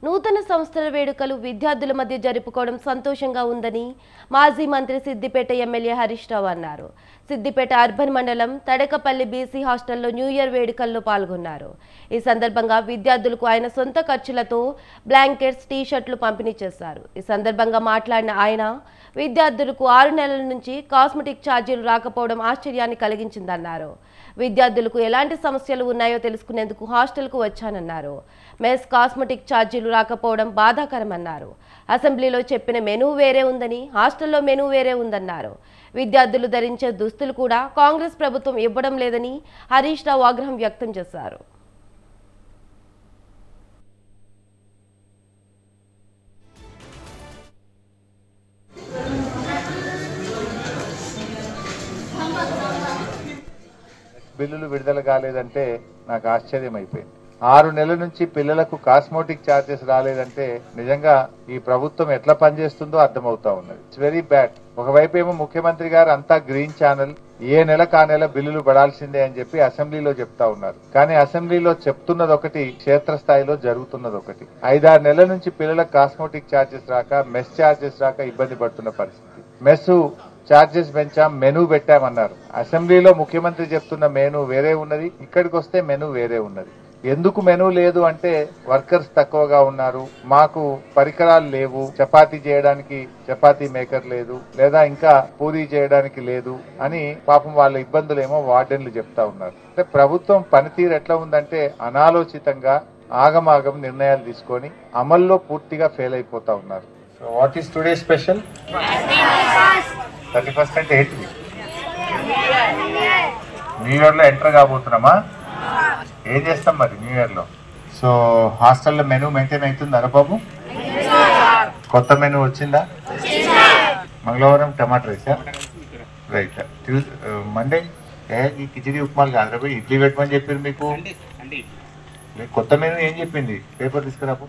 నూతన సంవత్సర వేడుకలు విద్యార్థుల మధ్య జరుపుకోవడం సంతోషంగా ఉందని మాజీ మంత్రి సిద్దిపేట ఎమ్మెల్యే హరీష్ రావు అన్నారు. సిద్దిపేట అర్బన్ మండలం తడకపల్లి బీసీ హాస్టల్లో న్యూ ఇయర్ వేడుకల్లో పాల్గొన్నారు. ఈ సందర్భంగా విద్యార్థులకు ఆయన సొంత ఖర్చులతో బ్లాంకెట్స్, టీ-షర్ట్లు పంపిణీ చేశారు. ఈ సందర్భంగా మాట్లాడిన ఆయన విద్యార్థులకు 6 నెలల నుంచి కాస్మెటిక్ ఛార్జీలు రాకపోవడం ఆశ్చర్యాన్ని కలిగించిందన్నారు. విద్యార్థులకు ఎలాంటి సమస్యలు ఉన్నాయో తెలుసుకునేందుకు హాస్టల్కు వచ్చానన్నారు. మెస్ కాస్మెటిక్ ఛార్జీలు రాకపోవడం బాధాకరమన్నారు. అసెంబ్లీలో చెప్పిన మెనూ వేరే ఉందని, హాస్టల్లో మెనూ వేరే ఉందన్నారు. విద్యార్థులు ధరించే దుస్తులు కూడా కాంగ్రెస్ ప్రభుత్వం ఇవ్వడం లేదని హరీష్ రావు ఆగ్రహం వ్యక్తం చేశారు. బిల్లులు విడుదల కాలేదంటే నాకు ఆశ్చర్యం అయిపోయింది. 6 నెలల నుంచి పిల్లలకు కాస్మోటిక్ ఛార్జెస్ రాలేదంటే నిజంగా ఈ ప్రభుత్వం ఎట్లా పనిచేస్తుందో అర్థమవుతా ఉన్నది. It's very bad. ఒకవైపు ఏమో ముఖ్యమంత్రి గారు అంతా గ్రీన్ ఛానల్, ఏ నెలకు ఆ నెల బిల్లులు పడాల్సిందే అని చెప్పి అసెంబ్లీలో చెప్తా ఉన్నారు. కానీ అసెంబ్లీలో చెప్తున్నది ఒకటి, క్షేత్రస్థాయిలో జరుగుతున్నది ఒకటి. 5-6 నెలల నుంచి పిల్లలకు కాస్మోటిక్ ఛార్జెస్ రాక, మెస్ ఛార్జెస్ రాక ఇబ్బంది పడుతున్న పరిస్థితి. మెస్ ఛార్జెస్ పెంచాం, మెనూ పెట్టామన్నారు. అసెంబ్లీలో ముఖ్యమంత్రి చెప్తున్న మెనూ వేరే ఉన్నది, ఇక్కడికి వస్తే మెనూ వేరే ఉన్నది. ఎందుకు మెనూ లేదు అంటే వర్కర్స్ తక్కువగా ఉన్నారు, మాకు పరికరాలు లేవు, చపాతీ చేయడానికి చపాతీ మేకర్ లేదు, లేదా ఇంకా పూరీ చేయడానికి లేదు అని పాపం వాళ్ళ ఇబ్బందులేమో వార్డెన్లు చెప్తా ఉన్నారు. అంటే ప్రభుత్వం పనితీరు ఎట్లా ఉందంటే అనాలోచితంగా ఆగమాగం నిర్ణయాలు తీసుకొని అమల్లో పూర్తిగా ఫెయిల్ అయిపోతా ఉన్నారు. So what is today special? 31st అంటే ఏంటి? న్యూ ఇయర్ లో ఎంటర్ కాబోతున్నామా? ఏం చేస్తాం మరి న్యూ ఇయర్ లో? సో హాస్టల్లో మెనూ మెయింటైన్ అవుతుందా బాబు? కొత్త మెనూ వచ్చిందా? మంగళవారం టమాటా రైసా? రైట్. మండే ఈ కిచిడి ఉప్మాలు కాదు, ఇడ్లీ పెట్టమని చెప్పారు మీకు. కొత్త మెనూ ఏం చెప్పింది? పేపర్ తీసుకురాపు.